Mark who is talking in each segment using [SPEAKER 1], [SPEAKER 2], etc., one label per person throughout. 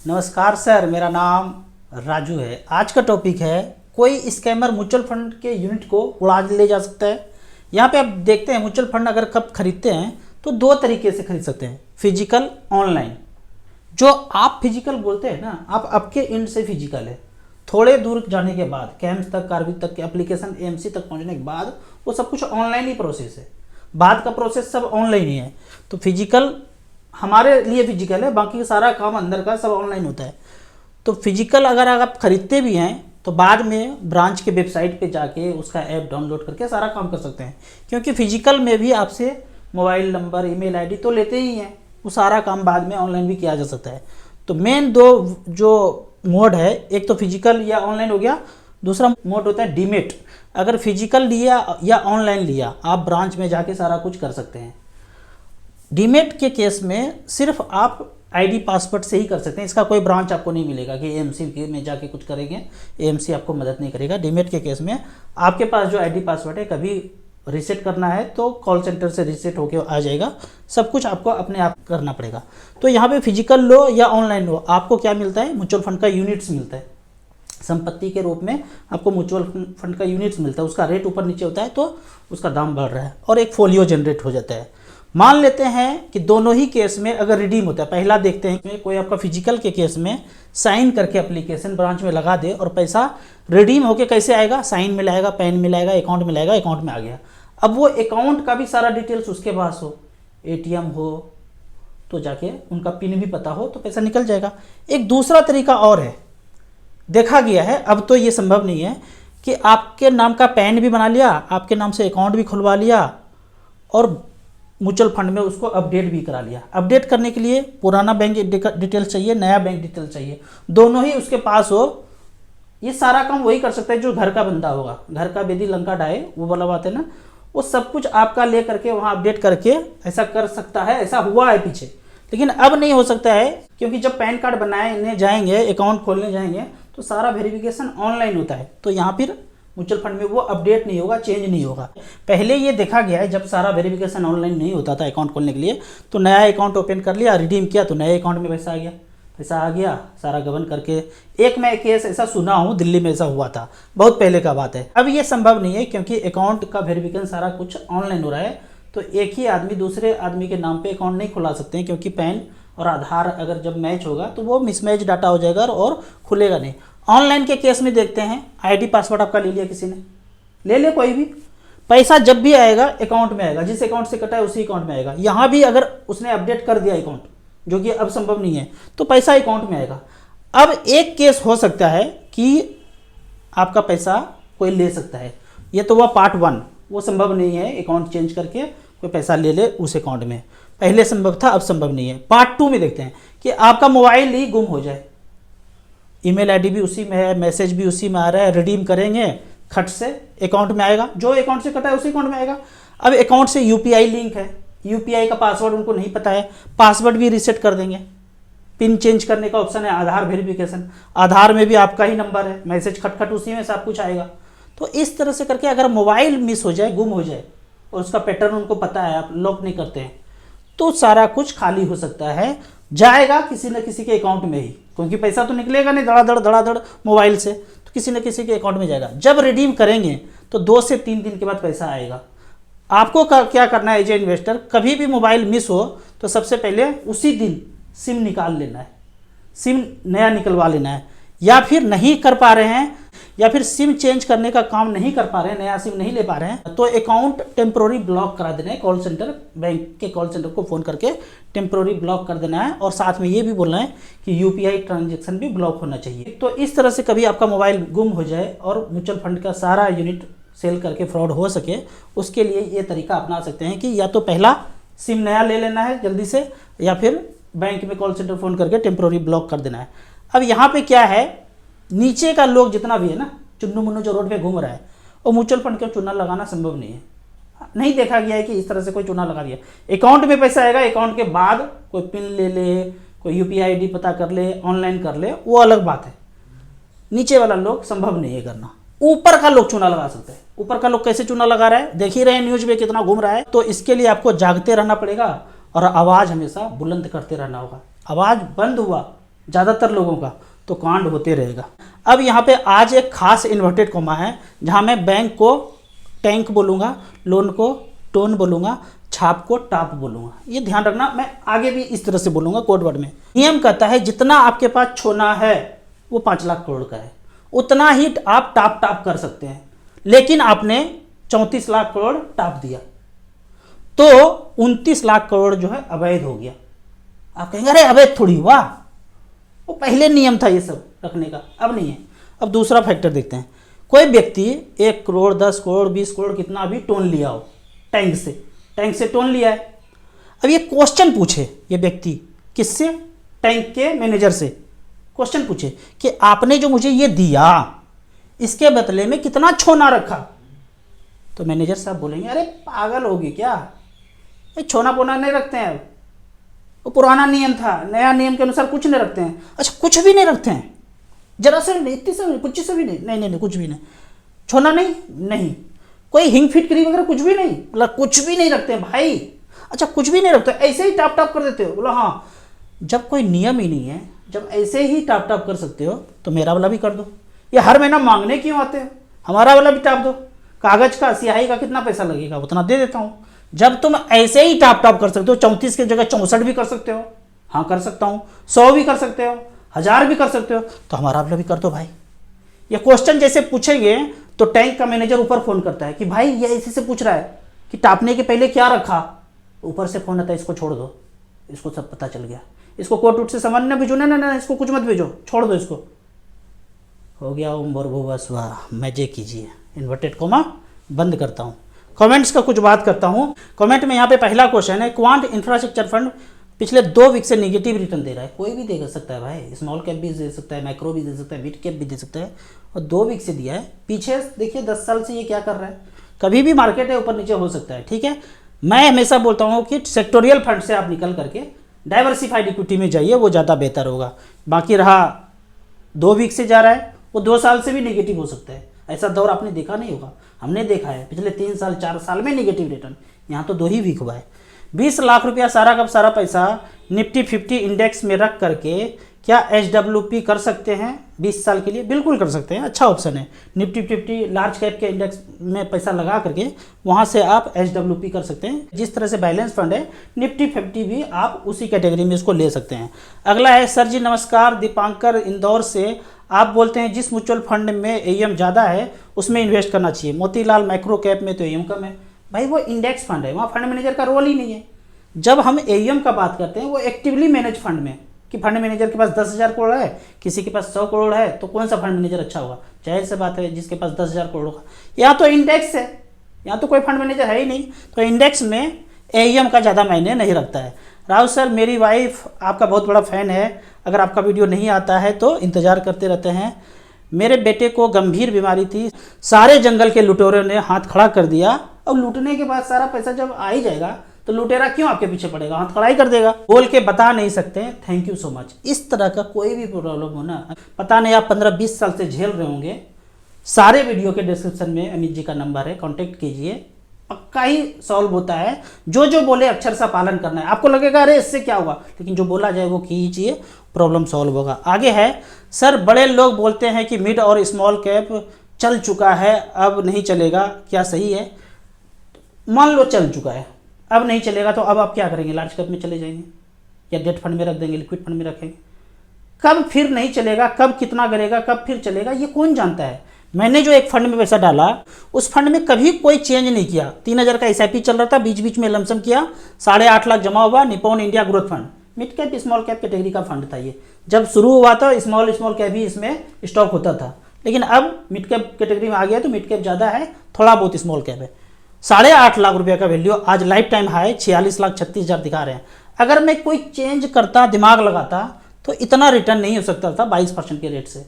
[SPEAKER 1] नमस्कार सर, मेरा नाम राजू है। आज का टॉपिक है कोई स्कैमर म्यूचुअल फंड के यूनिट को उड़ा ले जा सकता है। यहाँ पे आप देखते हैं म्यूचुअल फंड अगर कब खरीदते हैं तो दो तरीके से खरीद सकते हैं, फिजिकल, ऑनलाइन। जो आप फिजिकल बोलते हैं ना, आप आपके एंड से फिजिकल है, थोड़े दूर जाने के बाद कैम्स तक, कार्बिक तक के एप्लीकेशन एएमसी तक पहुँचने के बाद वो सब कुछ ऑनलाइन ही प्रोसेस है। बाद का प्रोसेस सब ऑनलाइन ही है। तो फिजिकल हमारे लिए फिजिकल है, बाकी सारा काम अंदर का सब ऑनलाइन होता है। तो फिजिकल अगर आप खरीदते भी हैं तो बाद में ब्रांच के वेबसाइट पे जाके उसका ऐप डाउनलोड करके सारा काम कर सकते हैं, क्योंकि फिजिकल में भी आपसे मोबाइल नंबर, ईमेल आईडी तो लेते ही हैं। वो सारा काम बाद में ऑनलाइन भी किया जा सकता है। तो मेन दो जो मोड है, एक तो फिजिकल या ऑनलाइन हो गया, दूसरा मोड होता है डीमेट। अगर फिजिकल लिया या ऑनलाइन लिया, आप ब्रांच में जाके सारा कुछ कर सकते हैं। डीमेट के केस में सिर्फ आप आईडी पासवर्ड से ही कर सकते हैं। इसका कोई ब्रांच आपको नहीं मिलेगा कि एएमसी में जाके कुछ करेंगे, एएमसी आपको मदद नहीं करेगा। डीमेट के केस में आपके पास जो आईडी पासवर्ड है, कभी रीसेट करना है तो कॉल सेंटर से रीसेट होके आ जाएगा। सब कुछ आपको अपने आप करना पड़ेगा। तो यहाँ पे फिजिकल लो या ऑनलाइन लो, आपको क्या मिलता है? म्यूचुअल फंड का यूनिट्स मिलता है। संपत्ति के रूप में आपको म्यूचुअल फंड का यूनिट्स मिलता है। उसका रेट ऊपर नीचे होता है तो उसका दाम बढ़ रहा है और एक फोलियो जनरेट हो जाता है। मान लेते हैं कि दोनों ही केस में अगर रिडीम होता है, पहला देखते हैं कि कोई आपका फिजिकल के केस में साइन करके एप्लीकेशन ब्रांच में लगा दे और पैसा रिडीम होके कैसे आएगा? साइन मिलाएगा, पैन मिलाएगा, अकाउंट मिलाएगा, अकाउंट में आ गया। अब वो अकाउंट का भी सारा डिटेल्स उसके पास हो, एटीएम हो तो जाके उनका पिन भी पता हो तो पैसा निकल जाएगा। एक दूसरा तरीका और है, देखा गया है, अब तो ये संभव नहीं है कि आपके नाम का पैन भी बना लिया, आपके नाम से अकाउंट भी खुलवा लिया और म्यूचुअल फंड में उसको अपडेट भी करा लिया। अपडेट करने के लिए पुराना बैंक डिटेल्स चाहिए, नया बैंक डिटेल्स चाहिए, दोनों ही उसके पास हो। ये सारा काम वही कर सकता है जो घर का बंदा होगा। घर का बेदी लंका डाए, वो वाला बात है ना, वो सब कुछ आपका ले करके वहाँ अपडेट करके ऐसा कर सकता है। ऐसा हुआ है पीछे, लेकिन अब नहीं हो सकता है, क्योंकि जब पैन कार्ड बनाने जाएंगे, अकाउंट खोलने जाएंगे तो सारा वेरिफिकेशन ऑनलाइन होता है। तो यहाँ फिर म्यूचुअल फंड में वो अपडेट नहीं होगा, चेंज नहीं होगा। पहले ये देखा गया है, जब सारा वेरिफिकेशन ऑनलाइन नहीं होता था अकाउंट खोलने के लिए, तो नया अकाउंट ओपन कर लिया, रिडीम किया तो नए अकाउंट में पैसा आ गया। पैसा आ गया, सारा गबन करके। एक मैं केस ऐसा सुना हूँ, दिल्ली में ऐसा हुआ था, बहुत पहले का बात है। अब ये संभव नहीं है क्योंकि अकाउंट का वेरिफिकेशन सारा कुछ ऑनलाइन हो रहा है। तो एक ही आदमी दूसरे आदमी के नाम पे अकाउंट नहीं खुला सकते हैं, क्योंकि पैन और आधार अगर जब मैच होगा तो वो मिसमैच डाटा हो जाएगा और खुलेगा नहीं। ऑनलाइन के केस में देखते हैं, आईडी पासवर्ड आपका ले लिया किसी ने, ले ले कोई भी, पैसा जब भी आएगा अकाउंट में आएगा, जिस अकाउंट से कटा है उसी अकाउंट में आएगा। यहाँ भी अगर उसने अपडेट कर दिया अकाउंट, जो कि अब संभव नहीं है, तो पैसा अकाउंट में आएगा। अब एक केस हो सकता है कि आपका पैसा कोई ले सकता है, ये तो हुआ पार्ट 1, वो संभव नहीं है अकाउंट चेंज करके कोई पैसा ले ले उस अकाउंट में। पहले संभव था, अब संभव नहीं है। पार्ट 2 में देखते हैं कि आपका मोबाइल ही गुम हो जाए, ईमेल आईडी भी उसी में है, मैसेज भी उसी में आ रहा है, रिडीम करेंगे खट से अकाउंट में आएगा, जो अकाउंट से कटा है उसी अकाउंट में आएगा। अब अकाउंट से यूपीआई लिंक है, यूपीआई का पासवर्ड उनको नहीं पता है, पासवर्ड भी रीसेट कर देंगे। पिन चेंज करने का ऑप्शन है, आधार वेरिफिकेशन, आधार में भी आपका ही नंबर है, मैसेज खटखट उसी में सब कुछ आएगा। तो इस तरह से करके अगर मोबाइल मिस हो जाए, गुम हो जाए और उसका पैटर्न उनको पता है, आप लॉक नहीं करते हैं, तो सारा कुछ खाली हो सकता है, जाएगा किसी न किसी के अकाउंट में ही, क्योंकि पैसा तो निकलेगा नहीं धड़ाधड़ मोबाइल से, तो किसी न किसी के अकाउंट में जाएगा। जब रिडीम करेंगे तो 2 से 3 दिन के बाद पैसा आएगा। आपको क्या करना है एज ए इन्वेस्टर, कभी भी मोबाइल मिस हो तो सबसे पहले उसी दिन सिम निकाल लेना है, सिम नया निकलवा लेना है। या फिर नहीं कर पा रहे हैं, या फिर सिम चेंज करने का काम नहीं कर पा रहे हैं, नया सिम नहीं ले पा रहे हैं, तो अकाउंट टेम्प्रोरी ब्लॉक करा देना है। कॉल सेंटर, बैंक के कॉल सेंटर को फ़ोन करके टेम्प्रोरी ब्लॉक कर देना है, और साथ में ये भी बोलना है कि यूपीआई ट्रांजैक्शन भी ब्लॉक होना चाहिए। तो इस तरह से कभी आपका मोबाइल गुम हो जाए और म्यूचुअल फंड का सारा यूनिट सेल करके फ्रॉड हो सके, उसके लिए ये तरीका अपना सकते हैं कि या तो पहला सिम नया ले लेना है जल्दी से, या फिर बैंक में कॉल सेंटर फ़ोन करके टेम्प्रोरी ब्लॉक कर देना है। अब यहाँ पे क्या है, नीचे का लोग जितना भी है ना, चुन्नू मुन्नू जो रोड पे घूम रहा है, वो म्यूचुअल फंड का चूना लगाना संभव नहीं है। नहीं देखा गया है कि इस तरह से कोई चूना लगा दिया। अकाउंट में पैसा आएगा, अकाउंट के बाद कोई पिन ले ले, कोई यूपीआई आईडी पता कर ले, ऑनलाइन कर ले, वो अलग बात है। नीचे वाला लोग संभव नहीं है करना। ऊपर का लोग चूना लगा सकते हैं। ऊपर का लोग कैसे चूना लगा रहा है, देख ही रहे हैं न्यूज में कितना घूम रहा है। तो इसके लिए आपको जागते रहना पड़ेगा और आवाज़ हमेशा बुलंद करते रहना होगा। आवाज़ बंद हुआ ज़्यादातर लोगों का, तो कांड होते रहेगा। अब यहाँ पे आज एक खास इन्वर्टेड कॉमा है, जहाँ मैं बैंक को टैंक बोलूँगा, लोन को टोन बोलूँगा, छाप को टाप बोलूँगा। ये ध्यान रखना, मैं आगे भी इस तरह से बोलूँगा कोड वर्ड में। नियम कहता है जितना आपके पास छोना है वो 5 लाख करोड़ का है, उतना ही आप टाप टाप कर सकते हैं। लेकिन आपने 34 लाख करोड़ टाप दिया तो 29 लाख करोड़ जो है अवैध हो गया। आप कहेंगे अरे अवैध थोड़ी हुआ, वो पहले नियम था ये सब रखने का, अब नहीं है। अब दूसरा फैक्टर देखते हैं। कोई व्यक्ति 1 करोड़ 10 करोड़ 20 करोड़ कितना भी टोन लिया हो, टैंक से टोन लिया है। अब ये क्वेश्चन पूछे ये व्यक्ति, किससे? टैंक के मैनेजर से क्वेश्चन पूछे कि आपने जो मुझे ये दिया इसके बदले में कितना छोना रखा। तो मैनेजर साहब बोलेंगे अरे पागल होगी क्या, ये छोना पोना नहीं रखते हैं, वो पुराना नियम था, नया नियम के अनुसार कुछ नहीं रखते हैं। अच्छा कुछ भी नहीं रखते हैं, जरा से नहीं, इतनी से कुछ से भी नहीं, नहीं नहीं नहीं कुछ भी नहीं, छोना नहीं, नहीं कोई हिंग फिटकरी वगैरह कुछ भी नहीं, बोला कुछ भी नहीं रखते हैं भाई। अच्छा कुछ भी नहीं रखते, ऐसे ही टाप टाप कर देते हो? बोला हाँ। जब कोई नियम ही नहीं है, जब ऐसे ही टाप टाप कर सकते हो तो मेरा वाला भी कर दो। ये हर महीना मांगने क्यों आते हो? हमारा वाला भी टाप दो, कागज का स्याही का कितना पैसा लगेगा उतना दे देता हूँ। जब तुम ऐसे ही टाप टाप कर सकते हो, 34 की जगह 64 भी कर सकते हो, हाँ कर सकता हूँ, 100 भी कर सकते हो, 1000 भी कर सकते हो, तो हमारा वाला भी कर दो भाई। ये क्वेश्चन जैसे पूछेंगे तो टैंक का मैनेजर ऊपर फोन करता है कि भाई ये ऐसे से पूछ रहा है कि टापने के पहले क्या रखा, ऊपर से फोन आता है इसको छोड़ दो, इसको सब पता चल गया, इसको कोर्ट उठ से सामान न भेजो, ना इसको कुछ मत भेजो, छोड़ दो इसको। हो गया ओम भूर्भुवः स्वः, मजे कीजिए। इन्वर्टेड कॉमा बंद करता हूँ, कमेंट्स का कुछ बात करता हूँ। कमेंट में यहाँ पे पहला क्वेश्चन है, क्वांट इंफ्रास्ट्रक्चर फंड पिछले 2 वीक से निगेटिव रिटर्न दे रहा है। कोई भी दे सकता है भाई, स्मॉल कैप भी दे सकता है, मैक्रो भी दे सकता है, मिड कैप भी दे सकता है, और 2 वीक से दिया है। पीछे देखिए 10 साल से ये क्या कर रहा है, कभी भी मार्केट है ऊपर नीचे हो सकता है, ठीक है। मैं हमेशा बोलता हूँ कि सेक्टोरियल फंड से आप निकल करके डाइवर्सिफाइड इक्विटी में जाइए, वो ज़्यादा बेहतर होगा। बाकी रहा 2 वीक से जा रहा है, वो 2 साल से भी निगेटिव हो सकता है। ऐसा दौर आपने देखा नहीं होगा, हमने देखा है पिछले 3 साल 4 साल में निगेटिव रिटर्न, यहाँ तो 2 ही वीक हुआ है। 20 लाख रुपया सारा का सारा पैसा निफ्टी 50 इंडेक्स में रख करके क्या SWP कर सकते हैं 20 साल के लिए? बिल्कुल कर सकते हैं, अच्छा ऑप्शन है। निफ्टी 50 लार्ज कैप के इंडेक्स में पैसा लगा करके वहाँ से आप SWP कर सकते हैं। जिस तरह से बैलेंस फंड है, निफ्टी 50 भी आप उसी कैटेगरी में इसको ले सकते हैं। अगला है सर जी नमस्कार, दीपांकर इंदौर से। आप बोलते हैं जिस म्यूचुअल फंड में AUM ज़्यादा है उसमें इन्वेस्ट करना चाहिए। मोतीलाल माइक्रो कैप में तो AUM कम है। भाई वो इंडेक्स फंड है, वहाँ फंड मैनेजर का रोल ही नहीं है। जब हम AUM का बात करते हैं वो एक्टिवली मैनेज फंड में, कि फंड मैनेजर के पास 10,000 करोड़ है, किसी के पास 100 करोड़ है, तो कौन सा फंड मैनेजर अच्छा होगा? जाहिर सी बात है जिसके पास 10,000 करोड़ का। यहाँ तो इंडेक्स है, यहाँ तो कोई फंड मैनेजर है ही नहीं, तो इंडेक्स में AUM का ज़्यादा मायने नहीं रखता है। राहुल सर मेरी वाइफ आपका बहुत बड़ा फ़ैन है, अगर आपका वीडियो नहीं आता है तो इंतज़ार करते रहते हैं। मेरे बेटे को गंभीर बीमारी थी, सारे जंगल के लुटेरों ने हाथ खड़ा कर दिया। अब लूटने के बाद सारा पैसा जब आ ही जाएगा तो लुटेरा क्यों आपके पीछे पड़ेगा, हाथ खड़ा ही कर देगा। बोल के बता नहीं सकते, थैंक यू सो मच। इस तरह का कोई भी प्रॉब्लम हो ना, पता नहीं आप 15-20 साल से झेल रहे होंगे, सारे वीडियो के डिस्क्रिप्शन में अमित जी का नंबर है, कॉन्टेक्ट कीजिए, पक्का ही सॉल्व होता है। जो जो बोले अक्षर सा पालन करना है। आपको लगेगा अरे इससे क्या होगा, लेकिन जो बोला जाए वो कीजिए, प्रॉब्लम सॉल्व होगा। आगे है सर बड़े लोग बोलते हैं कि मिड और स्मॉल कैप चल चुका है अब नहीं चलेगा, क्या सही है? मान लो चल चुका है, अब नहीं चलेगा, तो अब आप क्या करेंगे? लार्ज कैप में चले जाएंगे या डेट फंड में रख देंगे, लिक्विड फंड में रखेंगे? कब फिर नहीं चलेगा, कब कितना गिरेगा, कब फिर चलेगा, ये कौन जानता है? मैंने जो एक फंड में पैसा डाला उस फंड में कभी कोई चेंज नहीं किया। 3,000 का SIP चल रहा था, बीच बीच में लमसम किया, 8.5 लाख जमा हुआ। Nippon India growth fund mid cap small cap category का फंड था। ये जब शुरू हुआ था स्मॉल कैप ही इसमें स्टॉक होता था, लेकिन अब मिड कैप कैटेगरी में आ गया तो मिड कैप ज़्यादा है, थोड़ा बहुत स्मॉल कैप है। 8.5 लाख रुपये का वैल्यू, आज लाइफ टाइम हाई 46,36,000 दिखा रहे हैं। अगर मैं कोई चेंज करता, दिमाग लगाता, तो इतना रिटर्न नहीं हो सकता था 22% के रेट से।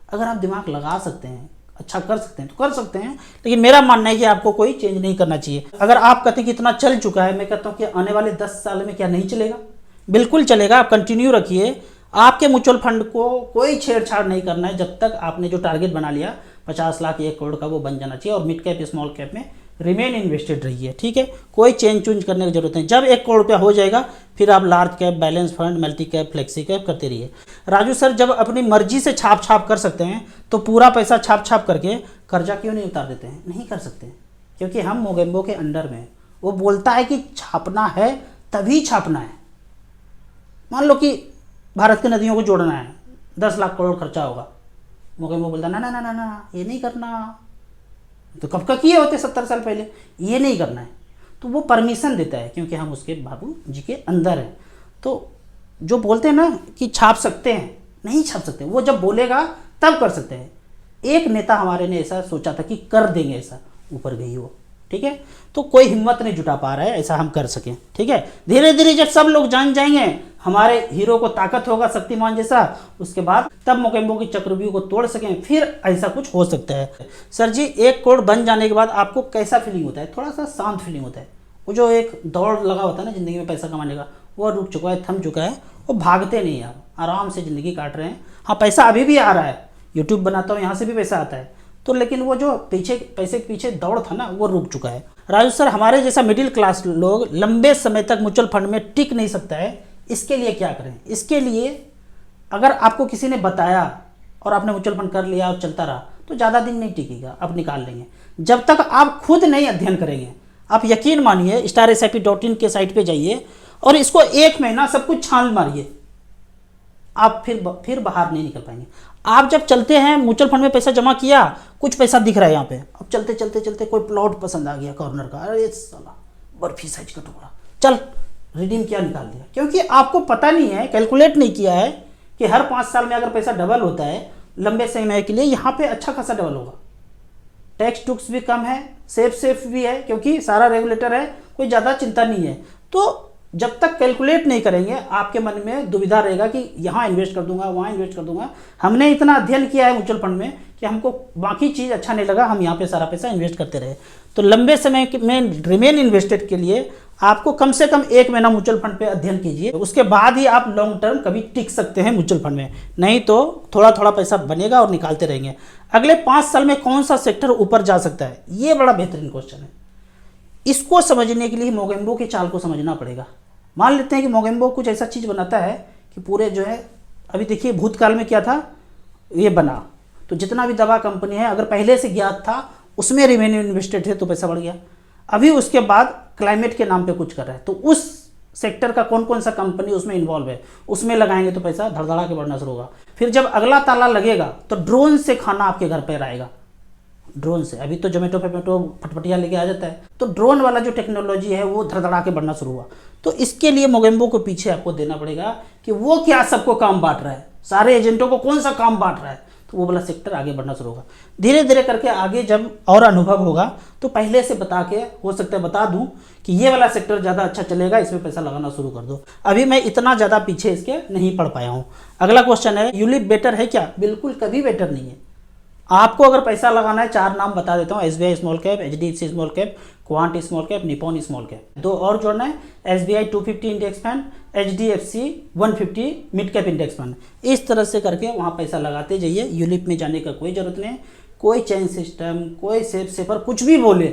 [SPEAKER 1] अगर आप दिमाग लगा सकते हैं, अच्छा कर सकते हैं तो कर सकते हैं, लेकिन मेरा मानना है कि आपको कोई चेंज नहीं करना चाहिए। अगर आप कहते हैं कि इतना चल चुका है, मैं कहता हूँ कि आने वाले 10 साल में क्या नहीं चलेगा? बिल्कुल चलेगा। आप कंटिन्यू रखिए। आपके म्यूचुअल फंड को कोई छेड़छाड़ नहीं करना है जब तक आपने जो टारगेट बना लिया 50 लाख 1 करोड़ का, वो बन जाना चाहिए और मिड कैप स्मॉल कैप में रिमेन इन्वेस्टेड रहिए, ठीक है। कोई चेंज चूंज करने की जरूरत नहीं। जब 1 करोड़ रुपया हो जाएगा फिर आप large cap, balance fund, multi cap, flexi cap करते रहिए। राजू सर, जब अपनी मर्जी से छाप छाप कर सकते हैं तो पूरा पैसा छाप छाप करके कर्जा क्यों नहीं उतार देते हैं? नहीं कर सकते, क्योंकि हम मोगेम्बो के अंडर में। वो बोलता है कि छापना है तभी छापना है। मान लो कि भारत की नदियों को जोड़ना है, 10 लाख करोड़ खर्चा होगा, मोगेम्बो बोलता ना ना ना ना ना, ये नहीं करना। तो कब का किए होते 70 साल पहले, ये नहीं करना है। तो वो परमिशन देता है क्योंकि हम उसके बाबू जी के अंदर हैं। तो जो बोलते हैं ना कि छाप सकते हैं, नहीं छाप सकते। वो जब बोलेगा तब कर सकते हैं। एक नेता हमारे ने ऐसा सोचा था कि कर देंगे ऐसा, ऊपर गई वो, ठीक है। तो कोई हिम्मत नहीं जुटा पा रहा है ऐसा हम कर सकें, ठीक है। धीरे धीरे जब सब लोग जान जाएंगे, हमारे हीरो को ताकत होगा शक्तिमान जैसा, उसके बाद तब मोगेम्बो की चक्रव्यूह को तोड़ सकें, फिर ऐसा कुछ हो सकता है। सर जी, 1 करोड़ बन जाने के बाद आपको कैसा फीलिंग होता है? थोड़ा सा शांत फीलिंग होता है। वो जो एक दौड़ लगा होता है ना जिंदगी में पैसा कमाने का, वो रुक चुका है, थम चुका है। वो भागते नहीं आप, आराम से ज़िंदगी काट रहे हैं। हाँ, पैसा अभी भी आ रहा है, यूट्यूब बनाता हूँ यहाँ से भी पैसा आता है, तो लेकिन वो जो पीछे पैसे के पीछे दौड़ था ना, वो रुक चुका है। राजू सर, हमारे जैसा मिडिल क्लास लोग लंबे समय तक म्यूचुअल फंड में टिक नहीं सकता है, इसके लिए क्या करें? इसके लिए अगर आपको किसी ने बताया और आपने म्यूचुअल फंड कर लिया और चलता रहा तो ज़्यादा दिन नहीं टिकेगा, आप निकाल लेंगे। जब तक आप खुद नहीं अध्ययन करेंगे, आप यकीन मानिए, StarSIP.in के साइट पे जाइए और इसको 1 महीना सब कुछ छान मारिए, आप फिर बाहर नहीं निकल पाएंगे। आप जब चलते हैं, म्यूचुअल फंड में पैसा जमा किया, कुछ पैसा दिख रहा है यहाँ पे, अब चलते चलते चलते कोई प्लॉट पसंद आ गया कॉर्नर का, अरे साला बर्फी साइज का टुकड़ा, चल रिडीम किया, निकाल दिया। क्योंकि आपको पता नहीं है, कैलकुलेट नहीं किया है कि हर 5 साल में अगर पैसा डबल होता है लंबे समय के लिए, यहाँ पे अच्छा खासा डबल होगा। टैक्स टुक्स भी कम है, सेफ भी है, क्योंकि सारा रेगुलेटर है, कोई ज़्यादा चिंता नहीं है। तो जब तक कैलकुलेट नहीं करेंगे, आपके मन में दुविधा रहेगा कि यहाँ इन्वेस्ट कर दूंगा, वहाँ इन्वेस्ट कर दूंगा। हमने इतना अध्ययन किया है म्यूचुअल फंड में कि हमको बाकी चीज़ अच्छा नहीं लगा, हम यहाँ पे सारा पैसा इन्वेस्ट करते रहे। तो लंबे समय में रिमेन इन्वेस्टेड के लिए आपको कम से कम 1 महीना म्यूचुअल फंड पे अध्ययन कीजिए, उसके बाद ही आप लॉन्ग टर्म कभी टिक सकते हैं म्यूचुअल फंड में। नहीं तो थोड़ा थोड़ा पैसा बनेगा और निकालते रहेंगे। अगले 5 साल में कौन सा सेक्टर ऊपर जा सकता है, ये बड़ा बेहतरीन क्वेश्चन है। इसको समझने के लिए मोगेम्बो की चाल को समझना पड़ेगा। मान लेते हैं कि मोगेम्बो कुछ ऐसा चीज़ बनाता है कि पूरे जो है, अभी देखिए भूतकाल में क्या था, ये बना, तो जितना भी दवा कंपनी है अगर पहले से ज्ञात था उसमें रिमेन इन्वेस्टेड थे तो पैसा बढ़ गया। अभी उसके बाद क्लाइमेट के नाम पे कुछ कर रहा है, तो उस सेक्टर का कौन कौन सा कंपनी उसमें इन्वॉल्व है, उसमें लगाएंगे तो पैसा धड़धड़ा के बढ़ना शुरू होगा। फिर जब अगला ताला लगेगा तो ड्रोन से खाना आपके घर पर आएगा, ड्रोन से। अभी तो जोमेटो पेमेटो फटफटिया लेके आ जाता है, तो ड्रोन वाला जो टेक्नोलॉजी है वो धड़धड़ा के बढ़ना शुरू हुआ। तो इसके लिए मोगेम्बो को पीछे आपको देना पड़ेगा कि वो क्या सबको काम बांट रहा है, सारे एजेंटों को कौन सा काम बांट रहा है, तो वो वाला सेक्टर आगे बढ़ना शुरू होगा। धीरे धीरे करके आगे जब और अनुभव होगा तो पहले से बता के, हो सकता है बता दूं कि ये वाला सेक्टर ज़्यादा अच्छा चलेगा, इसमें पैसा लगाना शुरू कर दो। अभी मैं इतना ज़्यादा पीछे इसके नहीं पढ़ पाया हूँ। अगला क्वेश्चन है, यूलिप बेटर है क्या? बिल्कुल कभी बेटर नहीं है। आपको अगर पैसा लगाना है, 4 नाम बता देता हूँ, SBI small cap, HDFC small cap, quant small cap, Nippon small cap. 2 और जोड़ना है, SBI 250 index fund, HDFC 150 mid cap index fund. इस तरह से करके वहाँ पैसा लगाते जाइए। यूलिप में जाने का कोई ज़रूरत नहीं। कोई चेन सिस्टम, कोई सेफर कुछ भी बोले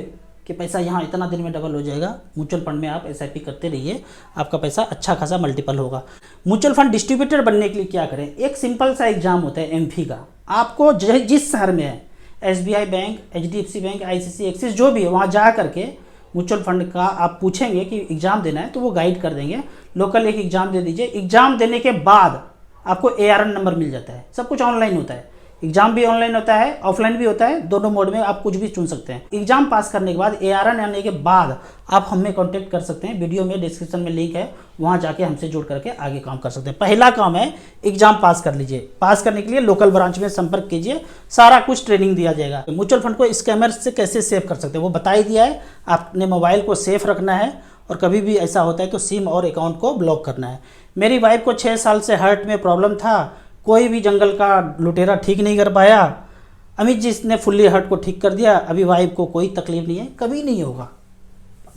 [SPEAKER 1] कि पैसा यहाँ इतना दिन में डबल हो जाएगा, म्यूचुअल फंड में आप SIP करते रहिए, आपका पैसा अच्छा खासा मल्टीपल होगा। म्यूचुअल फंड डिस्ट्रीब्यूटर बनने के लिए क्या करें? एक सिंपल सा एग्जाम होता है एमफी का। आपको जिस शहर में है, SBI bank, HDFC bank, ICICI axis जो भी है, वहाँ जा करके म्यूचुअल फंड का आप पूछेंगे कि एग्ज़ाम देना है तो वो गाइड कर देंगे। लोकल एक एग्ज़ाम दे दीजिए। एग्ज़ाम देने के बाद आपको ARN नंबर मिल जाता है। सब कुछ ऑनलाइन होता है, एग्जाम भी ऑनलाइन होता है, ऑफलाइन भी होता है, दोनों मोड में आप कुछ भी चुन सकते हैं। एग्जाम पास करने के बाद ARN आने के बाद आप हमें कांटेक्ट कर सकते हैं। वीडियो में डिस्क्रिप्शन में लिंक है, वहां जाके हमसे जुड़ करके आगे काम कर सकते हैं। पहला काम है एग्जाम पास कर लीजिए। पास करने के लिए लोकल ब्रांच में संपर्क कीजिए, सारा कुछ ट्रेनिंग दिया जाएगा। म्यूचुअल फंड को स्कैमर से कैसे सेव कर सकते हैं वो बता ही दिया है। आपने मोबाइल को सेफ रखना है और कभी भी ऐसा होता है तो सिम और अकाउंट को ब्लॉक करना है। मेरी वाइफ को 6 साल से हार्ट में प्रॉब्लम था, कोई भी जंगल का लुटेरा ठीक नहीं कर पाया। अमित जी ने फुल्ली हार्ट को ठीक कर दिया, अभी वाइफ को कोई तकलीफ नहीं है, कभी नहीं होगा।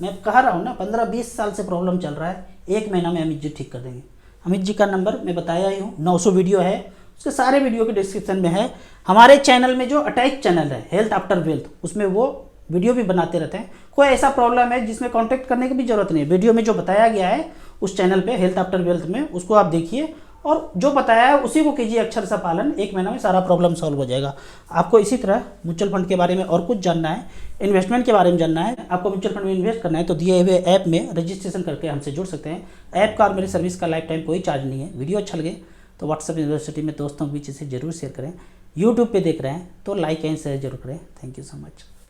[SPEAKER 1] मैं कह रहा हूँ ना, 15-20 साल से प्रॉब्लम चल रहा है, 1 महीना में अमित जी ठीक कर देंगे। अमित जी का नंबर मैं बताया ही हूँ, 900 वीडियो है, उसके सारे वीडियो के डिस्क्रिप्शन में है। हमारे चैनल में जो अटैच चैनल है हेल्थ आफ्टर वेल्थ, उसमें वो वीडियो भी बनाते रहते हैं। कोई ऐसा प्रॉब्लम है जिसमें कांटेक्ट करने की भी ज़रूरत नहीं है, वीडियो में जो बताया गया है उस चैनल पे हेल्थ आफ्टर वेल्थ में, उसको आप देखिए और जो बताया है उसी को कीजिए अक्षर सा पालन, 1 महीना में सारा प्रॉब्लम सॉल्व हो जाएगा। आपको इसी तरह म्यूचुअल फंड के बारे में और कुछ जानना है, इन्वेस्टमेंट के बारे में जानना है, आपको म्यूचुअल फंड में इन्वेस्ट करना है, तो दिए हुए ऐप में रजिस्ट्रेशन करके हमसे जुड़ सकते हैं। ऐप का और मेरी सर्विस का लाइफ टाइम कोई चार्ज नहीं है। वीडियो अच्छा लगे तो व्हाट्सएप यूनिवर्सिटी में दोस्तों के बीच इसे जरूर शेयर करें। यूट्यूब पे देख रहे हैं तो लाइक एंड शेयर जरूर करें। Thank you so much.